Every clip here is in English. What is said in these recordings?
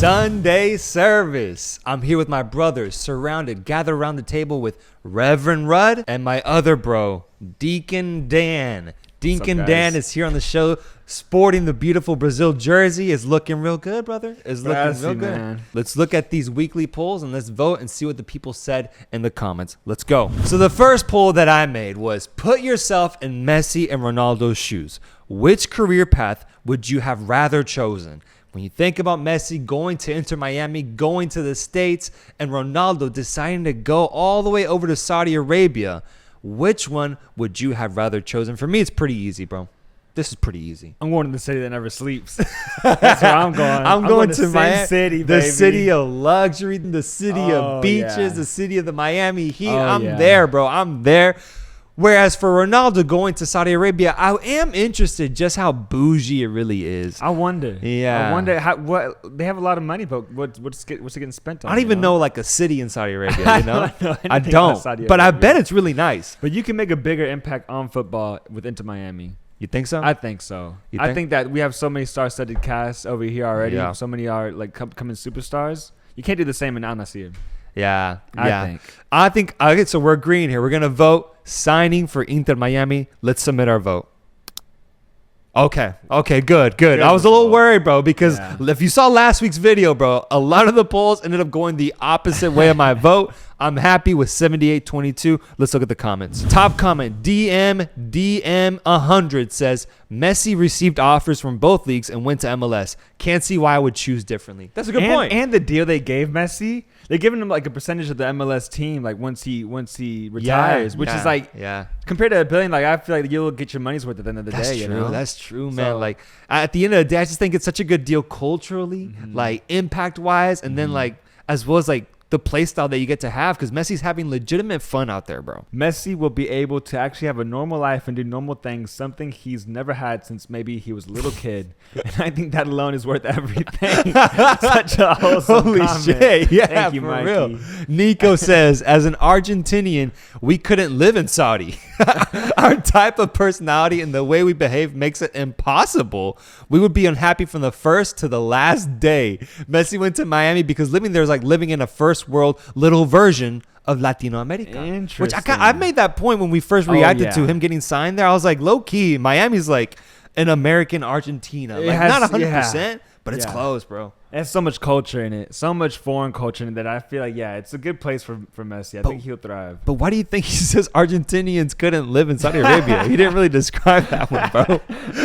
Sunday service. I'm here with my brothers, gathered around the table with Reverend Rudd and my other bro, Deacon Dan. Deacon Dan is here on the show, sporting the beautiful Brazil jersey. Is looking real good, brother. Is looking real good. Man. Let's look at these weekly polls and let's vote and see what the people said in the comments. Let's go. So the first poll that I made was, put yourself in Messi and Ronaldo's shoes. Which career path would you have rather chosen? When you think about Messi going to Inter Miami, going to the States, and Ronaldo deciding to go all the way over to Saudi Arabia, which one would you have rather chosen? For me, it's pretty easy, bro. This is pretty easy. I'm going to the city that never sleeps. That's where I'm going. I'm going to Miami, City, the baby. city of luxury, the city of beaches, the city of the Miami Heat. I'm there, bro. I'm there. Whereas for Ronaldo going to Saudi Arabia, I am interested just how bougie it really is. I wonder. Yeah. I wonder what they have a lot of money, but what's it getting spent on? I don't even know like a city in Saudi Arabia, you know? I don't. But I bet it's really nice. But you can make a bigger impact on football with Inter Miami. You think so? I think so. I think that we have so many star-studded casts over here already. Yeah. So many are like coming superstars. You can't do the same in Al Nassr. Yeah. I think. Okay, so we're agreeing here. We're gonna vote signing for Inter Miami. Let's submit our vote. Okay, good. I was a little worried, bro, because if you saw last week's video, bro, a lot of the polls ended up going the opposite way of my vote. I'm happy with 78-22. Let's look at the comments. Top comment, DM100 says, Messi received offers from both leagues and went to MLS. Can't see why I would choose differently. That's a good point. And the deal they gave Messi, they're giving him like a percentage of the MLS team, like once he retires, which is like, compared to $1 billion, like I feel like you'll get your money's worth at the end of the day. You know? That's true, man. So, like at the end of the day, I just think it's such a good deal culturally, like impact wise, and then like as well as like the play style that you get to have, because Messi's having legitimate fun out there, bro. Messi will be able to actually have a normal life and do normal things, something he's never had since maybe he was a little kid. And I think that alone is worth everything. Such a wholesome Holy comment. shit. Yeah, thank you, for Mikey. real. Nico says, as an Argentinian, we couldn't live in Saudi. Our type of personality and the way we behave makes it impossible. We would be unhappy from the first to the last day. Messi went to Miami because living there is like living in a first world little version of Latino America. Interesting. Which I made that point when we first reacted to him getting signed there. I was like, low key, Miami's like an American Argentina. Like, not 100%, but it's close, bro. There's so much culture in it, so much foreign culture in it that I feel like, it's a good place for Messi. I think he'll thrive. But why do you think he says Argentinians couldn't live in Saudi Arabia? He didn't really describe that one, bro.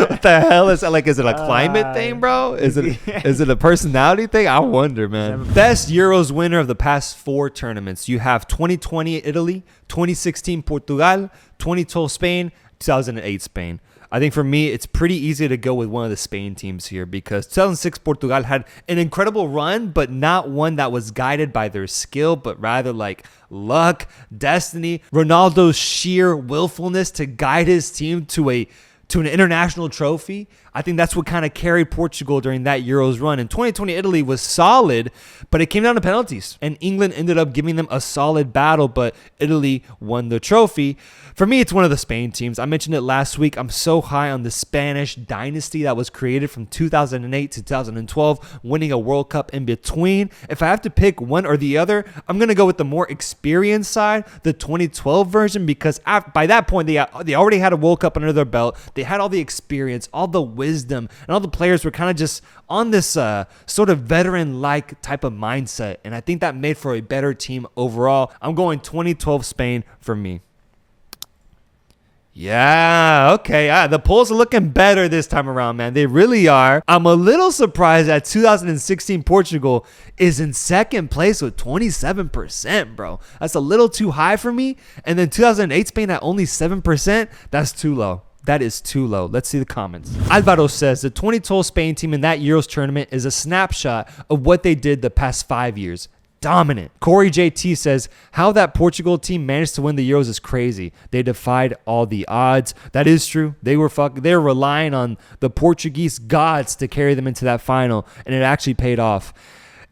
What the hell is that? Like, is it a climate thing, bro? Is it a personality thing? I wonder, man. Best Euros winner of the past 4 tournaments. You have 2020 Italy, 2016 Portugal, 2012 Spain, 2008 Spain. I think for me, it's pretty easy to go with one of the Spain teams here because 2006 Portugal had an incredible run, but not one that was guided by their skill, but rather like luck, destiny, Ronaldo's sheer willfulness to guide his team to an international trophy. I think that's what kind of carried Portugal during that Euros run. And 2020 Italy was solid, but it came down to penalties. And England ended up giving them a solid battle, but Italy won the trophy. For me, it's one of the Spain teams. I mentioned it last week. I'm so high on the Spanish dynasty that was created from 2008 to 2012, winning a World Cup in between. If I have to pick one or the other, I'm going to go with the more experienced side, the 2012 version, because by that point, they already had a World Cup under their belt. They had all the experience, all the wisdom, and all the players were kind of just on this sort of veteran-like type of mindset. And I think that made for a better team overall. I'm going 2012 Spain for me. Yeah, okay. The polls are looking better this time around, man. They really are. I'm a little surprised that 2016 Portugal is in second place with 27%, bro. That's a little too high for me. And then 2008 Spain at only 7%. That's too low. That is too low. Let's see the comments. Alvaro says the 2012 Spain team in that Euros tournament is a snapshot of what they did the past 5 years. Dominant. Corey JT says how that Portugal team managed to win the Euros is crazy. They defied all the odds. That is true. They were relying on the Portuguese gods to carry them into that final, and it actually paid off.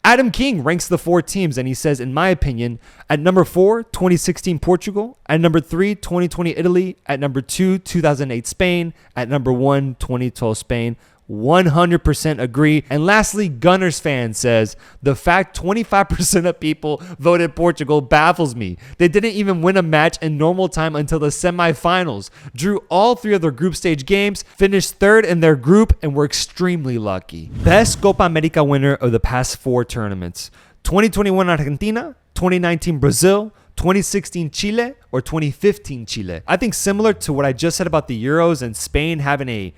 Adam King ranks the 4 teams, and he says, in my opinion, at number 4, 2016 Portugal. At number 3, 2020 Italy. At number 2, 2008 Spain. At number 1, 2012 Spain. 100% agree. And lastly, Gunners fan says, the fact 25% of people voted Portugal baffles me. They didn't even win a match in normal time until the semifinals, drew all 3 of their group stage games, finished 3rd in their group, and were extremely lucky. Best Copa America winner of the past 4 tournaments: 2021 Argentina, 2019 Brazil, 2016 Chile, or 2015 Chile. I think similar to what I just said about the Euros and Spain having a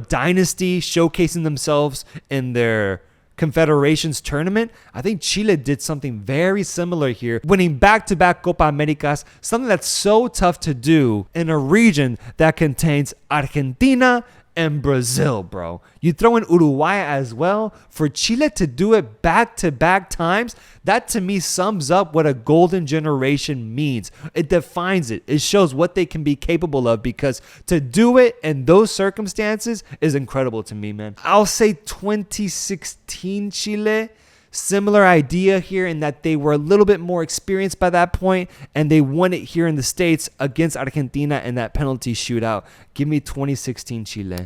dynasty showcasing themselves in their Confederations tournament, I think Chile did something very similar here, winning back-to-back Copa Americas, something that's so tough to do in a region that contains Argentina and Brazil, bro. You throw in Uruguay as well. For Chile to do it back-to-back times, that to me sums up what a golden generation means. It defines it. It shows what they can be capable of, because to do it in those circumstances is incredible to me, man. I'll say 2016 Chile. Similar idea here in that they were a little bit more experienced by that point, and they won it here in the States against Argentina in that penalty shootout. Give me 2016 Chile.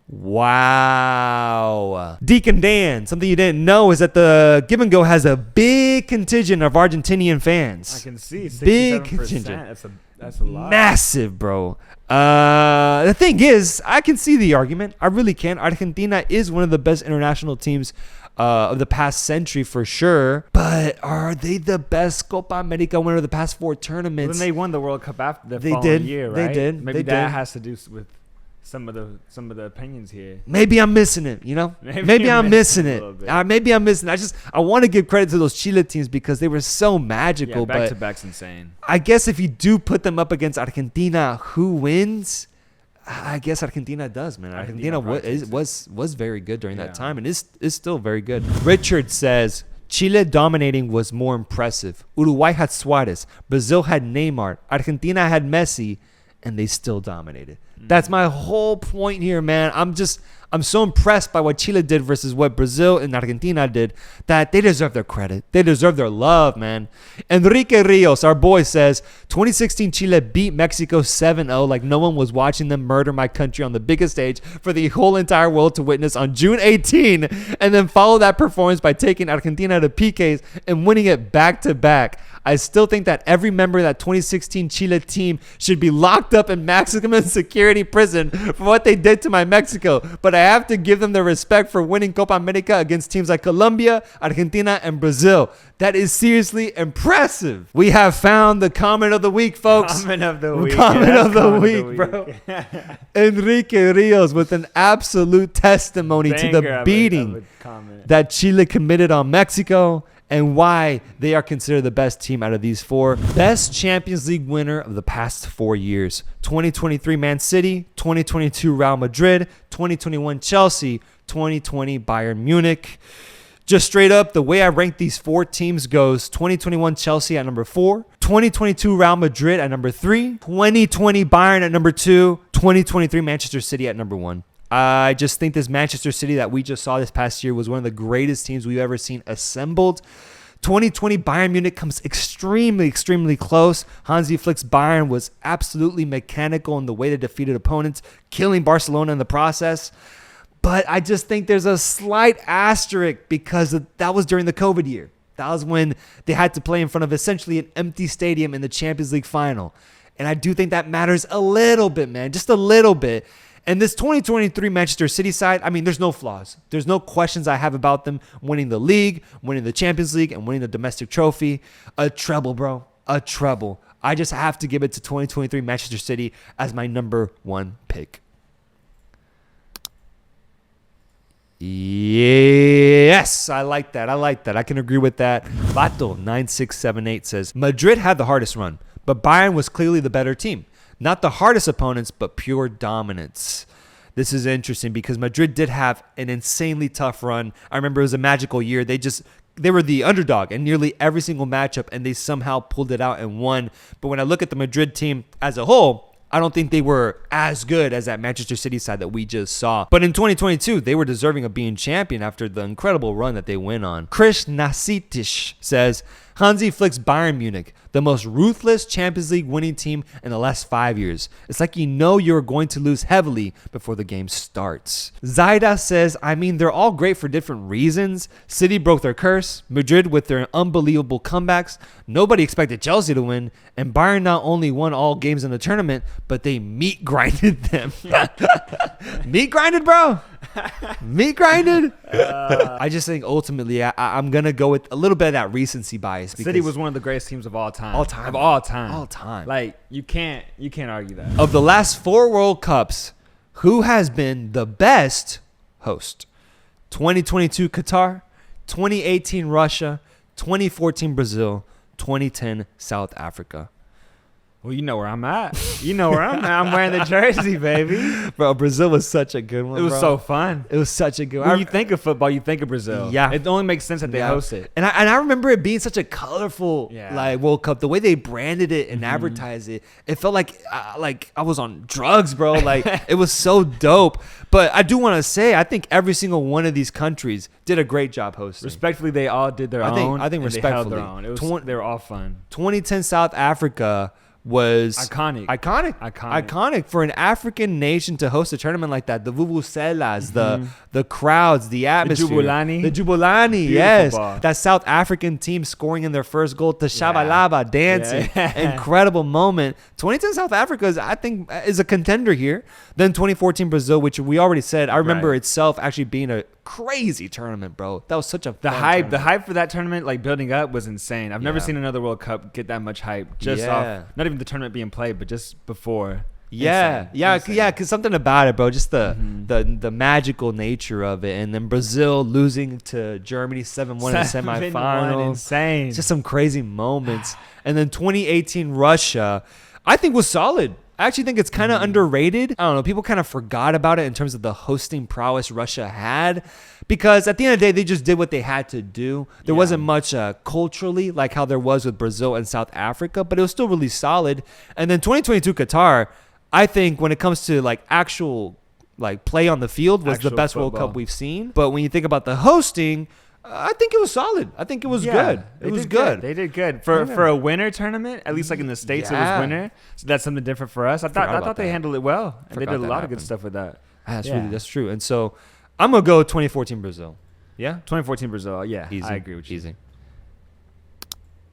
Wow. Deacon Dan, something you didn't know is that the Give and Go has a big contingent of Argentinian fans. I can see 67%. Big contingent. That's a lot. Massive, bro. The thing is, I can see the argument. I really can. Argentina is one of the best international teams of the past century for sure. But are they the best Copa America winner of the past 4 tournaments? Well, then they won the World Cup after the following year, right? They did. Maybe they that did. has to do with some of the opinions here. Maybe I'm missing it, you know? Maybe I'm missing it. Maybe I'm missing it. I want to give credit to those Chile teams because they were so magical. Yeah, back-to-back's insane. I guess if you do put them up against Argentina, who wins? I guess Argentina does, man. Argentina was very good during that time and is still very good. Richard says, Chile dominating was more impressive. Uruguay had Suarez. Brazil had Neymar. Argentina had Messi, and they still dominated. That's my whole point here, man. I'm so impressed by what Chile did versus what Brazil and Argentina did that they deserve their credit. They deserve their love, man. Enrique Rios, our boy, says 2016 Chile beat Mexico 7-0 like no one was watching them murder my country on the biggest stage for the whole entire world to witness on June 18, and then follow that performance by taking Argentina to PKs and winning it back-to-back. I still think that every member of that 2016 Chile team should be locked up in maximum security prison for what they did to my Mexico. But I have to give them the respect for winning Copa America against teams like Colombia, Argentina, and Brazil. That is seriously impressive. We have found the comment of the week, folks. Comment of the week. Comment of the week, bro. Enrique Rios with an absolute testimony to the beating that Chile committed on Mexico, and why they are considered the best team out of these 4. Best Champions League winner of the past 4 years: 2023 Man City, 2022 Real Madrid, 2021 Chelsea, 2020 Bayern Munich. Just straight up, the way I rank these 4 teams goes: 2021 Chelsea at number 4, 2022 Real Madrid at number 3, 2020 Bayern at number 2, 2023 Manchester City at number 1. I just think this Manchester City that we just saw this past year was one of the greatest teams we've ever seen assembled. 2020 Bayern Munich comes extremely, extremely close. Hansi Flick's Bayern was absolutely mechanical in the way they defeated opponents, killing Barcelona in the process. But I just think there's a slight asterisk because that was during the COVID year. That was when they had to play in front of essentially an empty stadium in the Champions League final. And I do think that matters a little bit, man, just a little bit. And this 2023 Manchester City side, I mean, there's no flaws. There's no questions I have about them winning the league, winning the Champions League, and winning the domestic trophy. A treble, bro. A treble. I just have to give it to 2023 Manchester City as my number 1 pick. Yes, I like that. I can agree with that. Vato9678 says, Madrid had the hardest run, but Bayern was clearly the better team. Not the hardest opponents, but pure dominance. This is interesting because Madrid did have an insanely tough run. I remember it was a magical year. They were the underdog in nearly every single matchup, and they somehow pulled it out and won. But when I look at the Madrid team as a whole, I don't think they were as good as that Manchester City side that we just saw. But in 2022, they were deserving of being champion after the incredible run that they went on. Chris Nasitish says, Hansi Flick's Bayern Munich, the most ruthless Champions League winning team in the last 5 years. It's like you know you're going to lose heavily before the game starts. Zaida says, I mean, they're all great for different reasons. City broke their curse, Madrid with their unbelievable comebacks. Nobody expected Chelsea to win, and Bayern not only won all games in the tournament, but they meat grinded them. Meat grinded, bro? Meat grinded? I just think ultimately I'm going to go with a little bit of that recency bias. City was one of the greatest teams of all time. All time. Of all time. All time. Like, you can't argue that. Of the last 4 World Cups, who has been the best host? 2022 Qatar, 2018 Russia, 2014 Brazil, 2010 South Africa. Well, you know where I'm at. You know where I'm at. I'm wearing the jersey, baby. Bro, Brazil was such a good one. It was so fun. It was such a good one. When you think of football, you think of Brazil. Yeah. It only makes sense that they host it. And I remember it being such a colorful like World Cup. The way they branded it and advertised it, it felt like I was on drugs, bro. Like it was so dope. But I do want to say, I think every single one of these countries did a great job hosting. Respectfully, they all did their own. I think respectfully. They held their own. They were all fun. 2010 South Africa was iconic for an African nation to host a tournament like that. The vuvuzelas, the crowds, the atmosphere, the Jubulani, yes, ball. That South African team scoring in their first goal, the Shabalaba dancing, incredible moment. 2010 South Africa I think is a contender here. Then 2014 Brazil, which we already said. I remember itself actually being a crazy tournament, bro. That was such a the hype for that tournament, like building up, was insane. I've never seen another World Cup get that much hype just off not even the tournament being played, but just before. Because something about it, bro, just the magical nature of it. And then Brazil losing to Germany 7-1 in the semifinals. Insane. Just some crazy moments. And then 2018 Russia, I think was solid. I actually think it's kind of underrated. I don't know. People kind of forgot about it in terms of the hosting prowess Russia had, because at the end of the day, they just did what they had to do. There wasn't much culturally like how there was with Brazil and South Africa, but it was still really solid. And then 2022 Qatar, I think when it comes to like actual like play on the field, was the best World Cup we've seen. But when you think about the hosting, I think it was solid. I think it was good. It was good. They did good for a winter tournament. At least like in the States, it was winter. So that's something different for us. I thought they handled it well. And they did a lot of good stuff with that. That's true. And so I'm gonna go 2014 Brazil. Yeah, 2014 Brazil. Yeah, easy. I agree with you. Easy.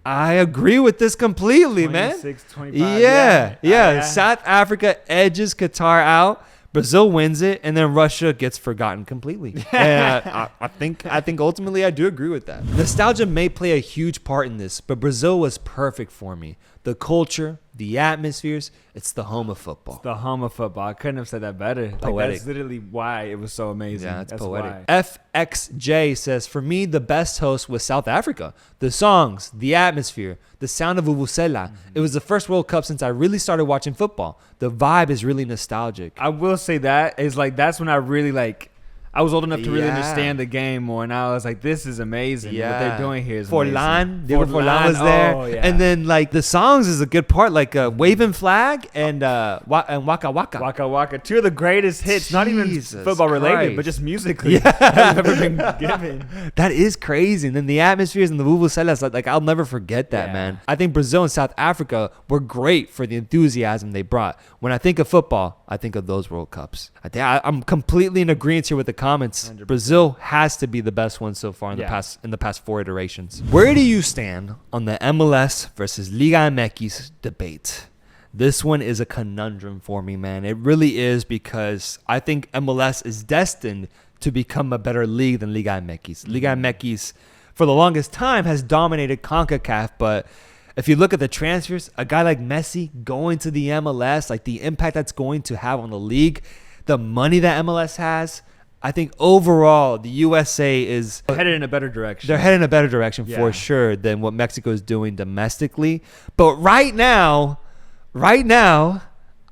I agree with this completely, 26, man. 25, yeah. South Africa edges Qatar out. Brazil wins it, and then Russia gets forgotten completely. And I think ultimately I do agree with that. Nostalgia may play a huge part in this, but Brazil was perfect for me. The culture, the atmospheres, it's the home of football. It's the home of football. I couldn't have said that better. Poetic. Like, that's literally why it was so amazing. Yeah, that's poetic. Why. FXJ says, for me, the best host was South Africa. The songs, the atmosphere, the sound of vuvuzela. It was the first World Cup since I really started watching football. The vibe is really nostalgic. I will say that is like, that's when I really like, I was old enough to really understand the game more, and I was like, "This is amazing. What they're doing here is amazing." Diego Forlan was there, and then like the songs is a good part, like Waving Flag and Waka Waka. Waka Waka, two of the greatest hits, not even football related, but just musically that have ever been given. That is crazy. And then the atmospheres and the vuvuzelas, like I'll never forget that, man. I think Brazil and South Africa were great for the enthusiasm they brought. When I think of football, I think of those World Cups. I'm completely in agreement here with the comments. 100%. Brazil has to be the best one so far in the past 4 iterations. Where do you stand on the MLS versus Liga MX debate? This one is a conundrum for me, man. It really is, because I think MLS is destined to become a better league than Liga MX. Liga MX, for the longest time, has dominated CONCACAF, but if you look at the transfers, a guy like Messi going to the MLS, like the impact that's going to have on the league, the money that MLS has, I think overall the USA is headed in a better direction. They're headed in a better direction for sure than what Mexico is doing domestically. But right now,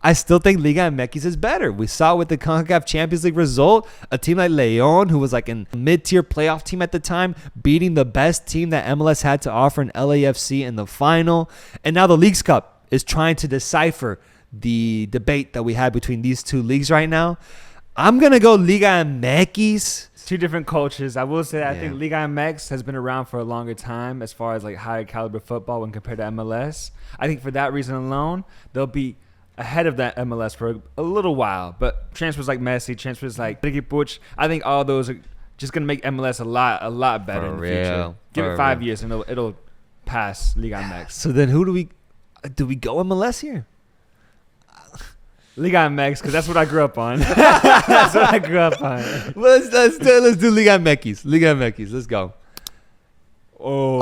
I still think Liga MX is better. We saw it with the CONCACAF Champions League result. A team like León, who was like a mid-tier playoff team at the time, beating the best team that MLS had to offer in LAFC in the final. And now the Leagues Cup is trying to decipher the debate that we had between these two leagues right now. I'm going to go Liga MX. Two different cultures. I will say I think Liga MX has been around for a longer time as far as like higher caliber football when compared to MLS. I think for that reason alone, they'll be ahead of that MLS for a little while. But transfers like Messi, transfers like Ricky Puig, I think all those are just going to make MLS a lot better in the future. Give it 5 years and it'll pass Liga MX. So then who do we go MLS here? Liga MX, because that's what I grew up on. That's what I grew up on. Let's do Liga MX. Liga MX. Let's go. Oh.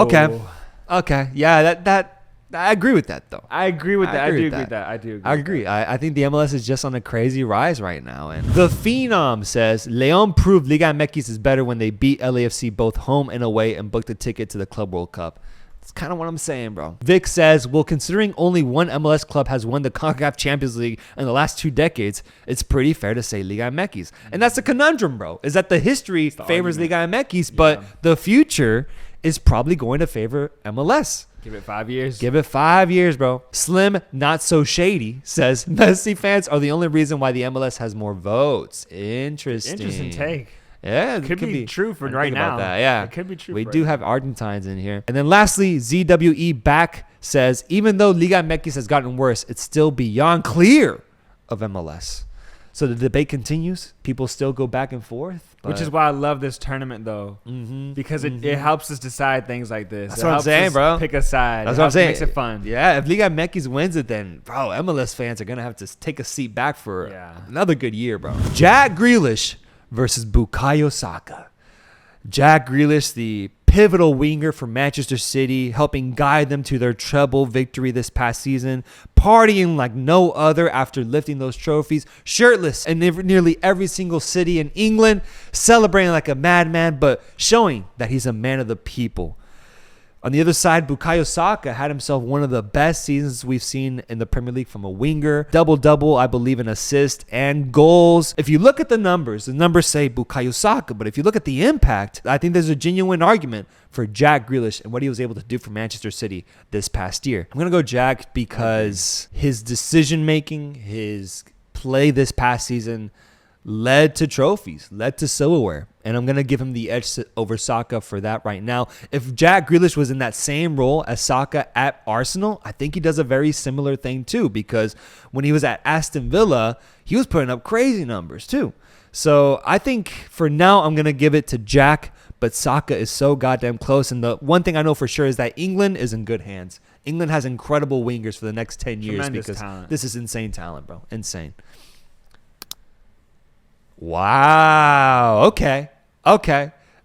Okay. Yeah, that I agree with that though. I agree with that. I do agree with that. I agree. I think the MLS is just on a crazy rise right now. And the Phenom says Leon proved Liga MX is better when they beat LAFC both home and away and booked a ticket to the Club World Cup. That's kind of what I'm saying, bro. Vic says, well, considering only one MLS club has won the CONCACAF Champions League in the last 2 decades, it's pretty fair to say Liga MX. And that's the conundrum, bro, is that the history favors Liga MX, but the future is probably going to favor MLS. Give it 5 years. Give it 5 years, bro. Slim, not so shady, says Messi fans are the only reason why the MLS has more votes. Interesting take. Yeah, it could be true for right now. That. Yeah, it could be true. We do have Argentines in here. And then lastly, ZWE back says, even though Liga MX has gotten worse, it's still beyond clear of MLS. So the debate continues. People still go back and forth. Which is why I love this tournament, though, because it helps us decide things like this. That's what I'm saying, bro. Pick a side. That's what I'm saying. It makes it fun. Yeah, if Liga MX wins it, then, bro, MLS fans are going to have to take a seat back for another good year, bro. Jack Grealish versus Bukayo Saka. Jack Grealish, the pivotal winger for Manchester City, helping guide them to their treble victory this past season, partying like no other after lifting those trophies, shirtless in nearly every single city in England, celebrating like a madman, but showing that he's a man of the people. On the other side, Bukayo Saka had himself one of the best seasons we've seen in the Premier League from a winger. Double-double, I believe, in assists and goals. If you look at the numbers say Bukayo Saka, but if you look at the impact, I think there's a genuine argument for Jack Grealish and what he was able to do for Manchester City this past year. I'm going to go Jack because his decision-making, his play this past season led to trophies, led to silverware. And I'm going to give him the edge over Saka for that right now. If Jack Grealish was in that same role as Saka at Arsenal, I think he does a very similar thing too, because when he was at Aston Villa, he was putting up crazy numbers too. So I think for now, I'm going to give it to Jack, but Saka is so goddamn close. And the one thing I know for sure is that England is in good hands. England has incredible wingers for the next 10 years. Tremendous because talent. This is insane talent, bro. Insane. Wow. Okay.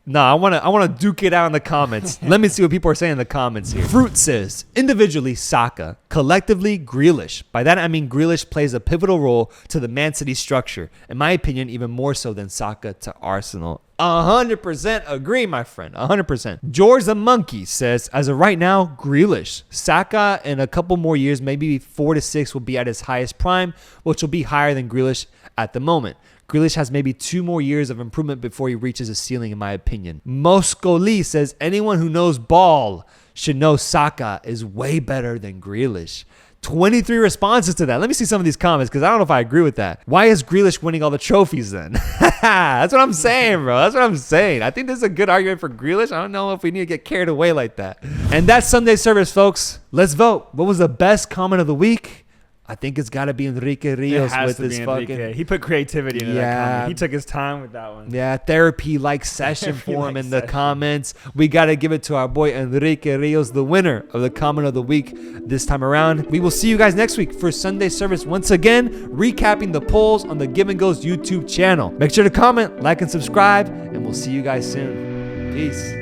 No, I want to duke it out in the comments. Let me see what people are saying in the comments here. Fruit says, individually Saka, collectively Grealish. By that I mean Grealish plays a pivotal role to the Man City structure. In my opinion, even more so than Saka to Arsenal. 100% agree, my friend. 100%. George the Monkey says, as of right now, Grealish. Saka in a couple more years, maybe 4 to 6, will be at his highest prime, which will be higher than Grealish at the moment. Grealish has maybe 2 more years of improvement before he reaches a ceiling, in my opinion. Moscoli says, anyone who knows ball should know Saka is way better than Grealish. 23 responses to that. Let me see some of these comments because I don't know if I agree with that. Why is Grealish winning all the trophies then? That's what I'm saying, bro. That's what I'm saying. I think this is a good argument for Grealish. I don't know if we need to get carried away like that. And that's Sunday service, folks. Let's vote. What was the best comment of the week? I think it's got to be Enrique Rios with this fucking... He put creativity into that comment. He took his time with that one. Yeah, therapy-like session for him in the comments. We got to give it to our boy Enrique Rios, the winner of the comment of the week this time around. We will see you guys next week for Sunday service once again, recapping the polls on the Give and Go's YouTube channel. Make sure to comment, like, and subscribe, and we'll see you guys soon. Peace.